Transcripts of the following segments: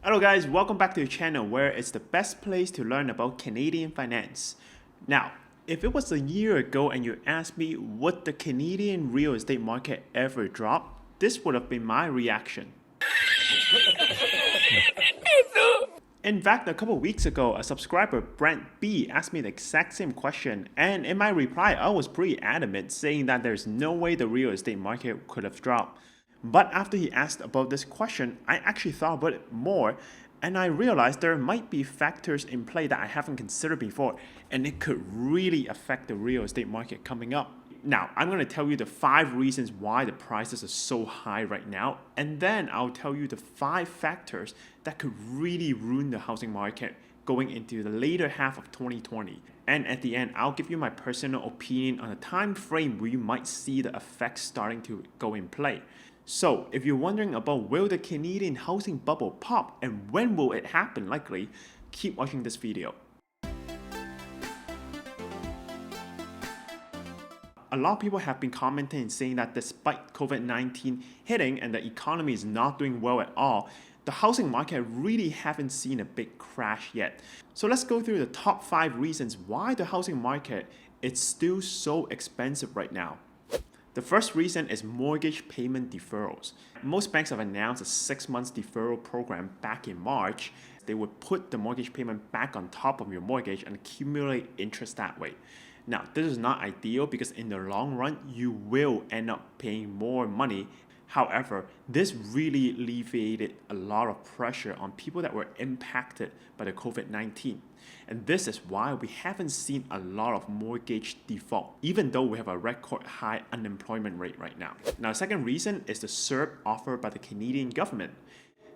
Hello guys, welcome back to the channel where it's the best place to learn about Canadian finance. Now, if it was a year ago and you asked me would the Canadian real estate market ever drop, this would have been my reaction. In fact, a couple weeks ago, a subscriber, Brent B, asked me the exact same question, and in my reply, I was pretty adamant saying that there's no way the real estate market could have dropped. But after he asked about this question, I actually thought about it more, and I realized there might be factors in play that I haven't considered before, and it could really affect the real estate market coming up. Now, I'm going to tell you the 5 reasons why the prices are so high right now, and then I'll tell you the 5 factors that could really ruin the housing market going into the later half of 2020. And at the end, I'll give you my personal opinion on a time frame where you might see the effects starting to go in play. So, if you're wondering about will the Canadian housing bubble pop and when will it happen likely, keep watching this video. A lot of people have been commenting and saying that despite COVID-19 hitting and the economy is not doing well at all, the housing market really haven't seen a big crash yet. So let's go through the top 5 reasons why the housing market is still so expensive right now. The first reason is mortgage payment deferrals. Most banks have announced a 6 months deferral program back in March. They would put the mortgage payment back on top of your mortgage and accumulate interest that way. Now, this is not ideal because in the long run, you will end up paying more money. However, this really alleviated a lot of pressure on people that were impacted by the COVID-19. And this is why we haven't seen a lot of mortgage default, even though we have a record high unemployment rate right now. Now, second reason is the CERB offered by the Canadian government.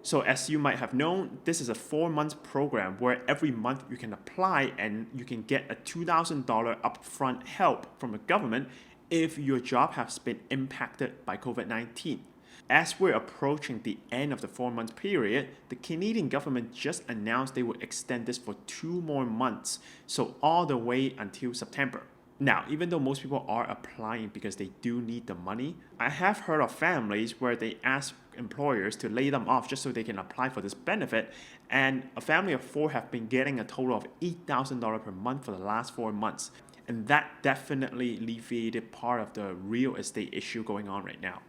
So as you might have known, this is a 4-month program where every month you can apply and you can get a $2,000 upfront help from the government if your job has been impacted by COVID-19. As we're approaching the end of the 4-month period, the Canadian government just announced they would extend this for 2 more months, so all the way until September. Now, even though most people are applying because they do need the money, I have heard of families where they ask employers to lay them off just so they can apply for this benefit, and a family of 4 have been getting a total of $8,000 per month for the last 4 months. And that definitely alleviated part of the real estate issue going on right now.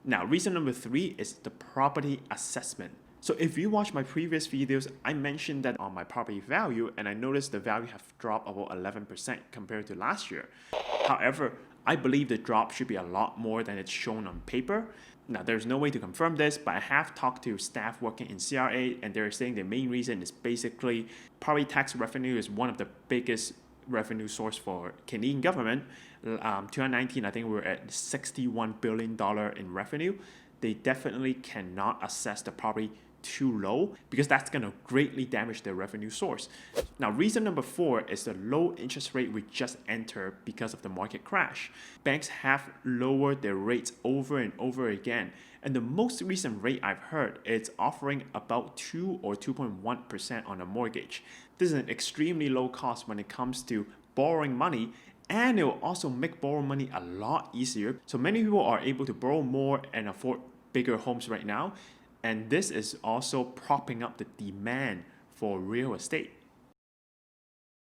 Now, reason number 3 is the property assessment. So if you watch my previous videos, I mentioned that on my property value, and I noticed the value have dropped about 11% compared to last year. However, I believe the drop should be a lot more than it's shown on paper. Now, there's no way to confirm this, but I have talked to staff working in CRA, and they're saying the main reason is basically property tax revenue is one of the biggest revenue source for Canadian government. 2019, I think we were at $61 billion in revenue. They definitely cannot assess the property too low because that's going to greatly damage their revenue source. Now, reason number 4 is the low interest rate we just entered because of the market crash. Banks have lowered their rates over and over again, and the most recent rate I've heard is offering about 2 or 2.1% on a mortgage. This is an extremely low cost when it comes to borrowing money, and it will also make borrowing money a lot easier. So many people are able to borrow more and afford bigger homes right now. And this is also propping up the demand for real estate.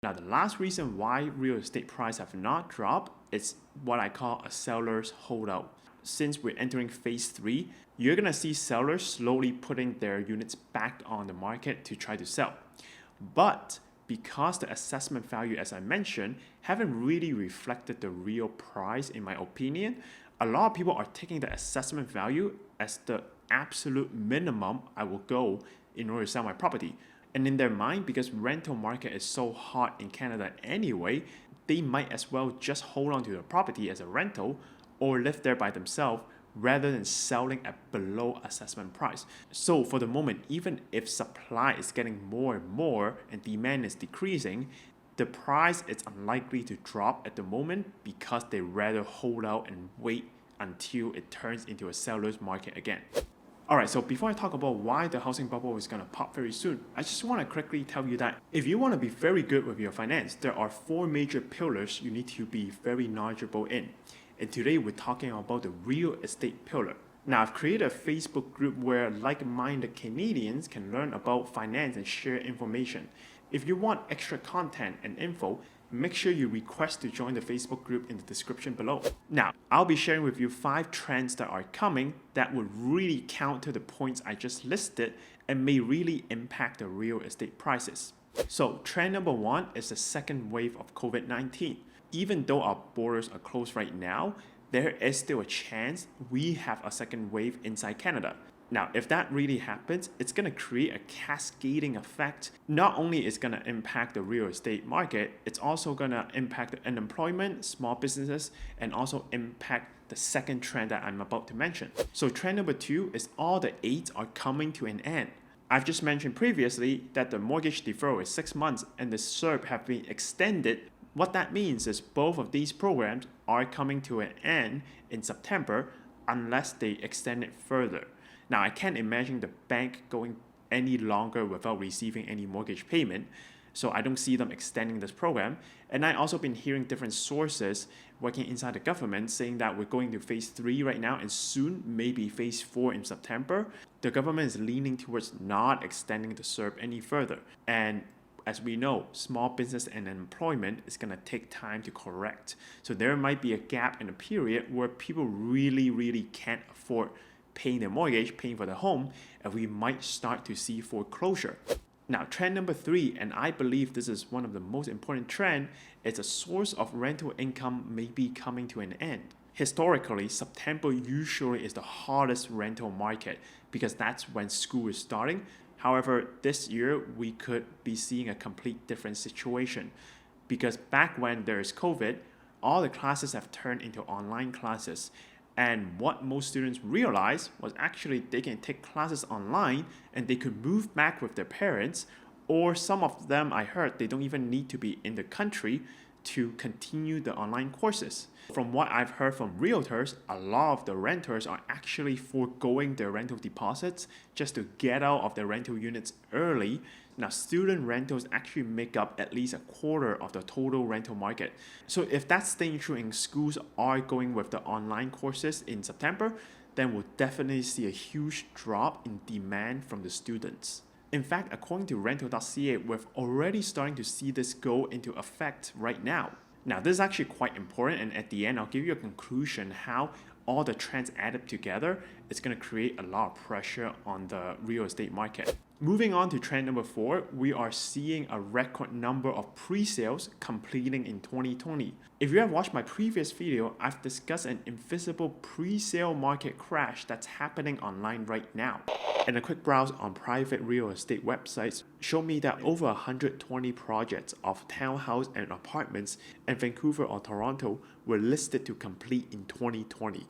Now, the last reason why real estate prices have not dropped is what I call a seller's holdout. Since we're entering phase 3, you're going to see sellers slowly putting their units back on the market to try to sell. But because the assessment value, as I mentioned, haven't really reflected the real price, in my opinion, a lot of people are taking the assessment value as the absolute minimum I will go in order to sell my property. And in their mind, because rental market is so hot in Canada anyway, they might as well just hold on to the property as a rental or live there by themselves rather than selling at below assessment price. So for the moment, even if supply is getting more and more and demand is decreasing, the price is unlikely to drop at the moment because they rather hold out and wait until it turns into a seller's market again. Alright, so before I talk about why the housing bubble is going to pop very soon, I just want to quickly tell you that if you want to be very good with your finance, there are 4 major pillars you need to be very knowledgeable in. And today we're talking about the real estate pillar. Now, I've created a Facebook group where like-minded Canadians can learn about finance and share information. If you want extra content and info, make sure you request to join the Facebook group in the description below. Now, I'll be sharing with you 5 trends that are coming that would really counter the points I just listed and may really impact the real estate prices. So, trend number 1 is the second wave of COVID-19. Even though our borders are closed right now, there is still a chance we have a second wave inside Canada. Now, if that really happens, it's going to create a cascading effect. Not only is it going to impact the real estate market, it's also going to impact the unemployment, small businesses, and also impact the second trend that I'm about to mention. So trend number 2 is all the aids are coming to an end. I've just mentioned previously that the mortgage deferral is 6 months and the CERB have been extended. What that means is both of these programs are coming to an end in September unless they extend it further. Now, I can't imagine the bank going any longer without receiving any mortgage payment, so I don't see them extending this program. And I also been hearing different sources working inside the government saying that we're going to phase 3 right now and soon maybe phase 4 in September. The government is leaning towards not extending the CERB any further. And as we know, small business and employment is going to take time to correct. So there might be a gap in a period where people really can't afford paying their mortgage, paying for their home, and we might start to see foreclosure. Now, trend number 3, and I believe this is one of the most important trends, is a source of rental income may be coming to an end. Historically, September usually is the hardest rental market because that's when school is starting. However, this year we could be seeing a complete different situation because back when there is COVID, all the classes have turned into online classes. And what most students realized was actually they can take classes online and they could move back with their parents, or some of them I heard they don't even need to be in the country to continue the online courses. From what I've heard from realtors, a lot of the renters are actually foregoing their rental deposits just to get out of their rental units early. Now, student rentals actually make up at least a quarter of the total rental market. So if that's staying true and schools are going with the online courses in September, then we'll definitely see a huge drop in demand from the students. In fact, according to rental.ca, we're already starting to see this go into effect right now. Now, this is actually quite important, and at the end, I'll give you a conclusion how all the trends added together is going to create a lot of pressure on the real estate market. Moving on to trend number 4, we are seeing a record number of pre-sales completing in 2020. If you have watched my previous video, I've discussed an invisible pre-sale market crash that's happening online right now. And a quick browse on private real estate websites showed me that over 120 projects of townhouse and apartments in Vancouver or Toronto were listed to complete in 2020.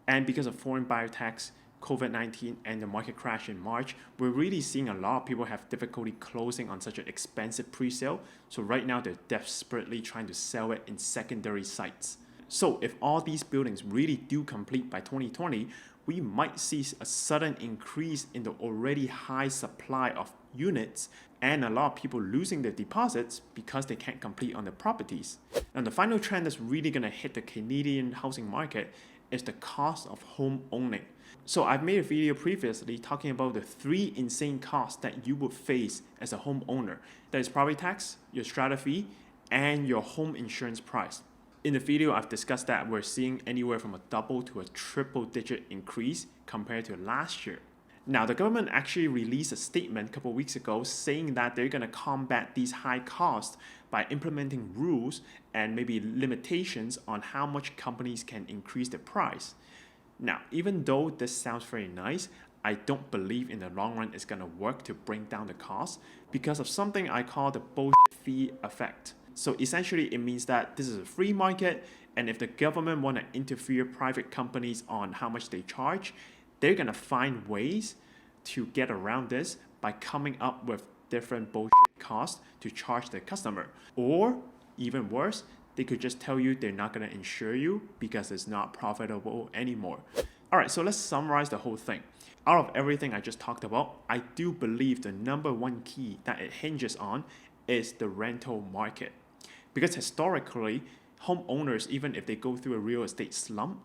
And because of foreign buyer tax, COVID-19 and the market crash in March, we're really seeing a lot of people have difficulty closing on such an expensive pre-sale. So right now they're desperately trying to sell it in secondary sites. So if all these buildings really do complete by 2020, we might see a sudden increase in the already high supply of units and a lot of people losing their deposits because they can't complete on their properties. And the final trend that's really going to hit the Canadian housing market is the cost of home owning. So I've made a video previously talking about the 3 insane costs that you would face as a homeowner. That is property tax, your strata fee, and your home insurance price. In the video, I've discussed that we're seeing anywhere from a double to a triple digit increase compared to last year. Now, the government actually released a statement a couple of weeks ago saying that they're going to combat these high costs by implementing rules and maybe limitations on how much companies can increase the price. Now, even though this sounds very nice, I don't believe in the long run it's going to work to bring down the cost because of something I call the bullshit fee effect. So essentially, it means that this is a free market, and if the government want to interfere private companies on how much they charge, they're going to find ways to get around this by coming up with different bullshit costs to charge the customer. Or, even worse, they could just tell you they're not going to insure you because it's not profitable anymore. Alright, so let's summarize the whole thing. Out of everything I just talked about, I do believe the number one key that it hinges on is the rental market. Because historically, homeowners, even if they go through a real estate slump,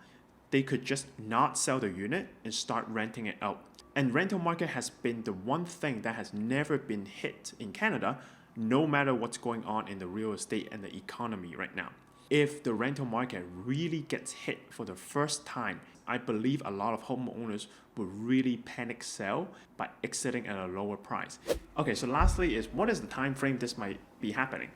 they could just not sell the unit and start renting it out. And rental market has been the one thing that has never been hit in Canada, no matter what's going on in the real estate and the economy right now. If the rental market really gets hit for the first time, I believe a lot of homeowners will really panic sell by exiting at a lower price. Okay, so lastly is what is the time frame this might be happening?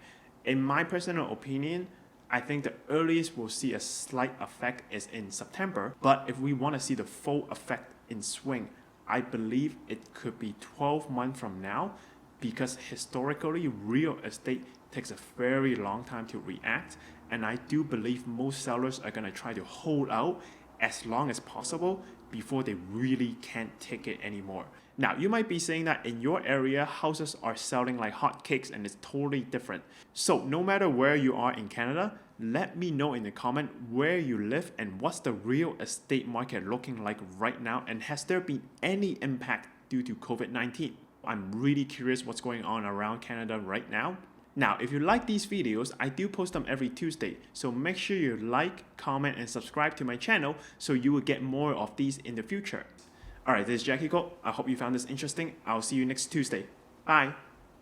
In my personal opinion, I think the earliest we'll see a slight effect is in September, but if we want to see the full effect in swing, I believe it could be 12 months from now, because historically real estate takes a very long time to react, and I do believe most sellers are going to try to hold out as long as possible before they really can't take it anymore. Now, you might be saying that in your area, houses are selling like hotcakes and it's totally different. So no matter where you are in Canada, let me know in the comment where you live and what's the real estate market looking like right now, and has there been any impact due to COVID-19? I'm really curious what's going on around Canada right now. Now, if you like these videos, I do post them every Tuesday, so make sure you like, comment, and subscribe to my channel so you will get more of these in the future. Alright, this is Jackie Ko. I hope you found this interesting. I'll see you next Tuesday. Bye!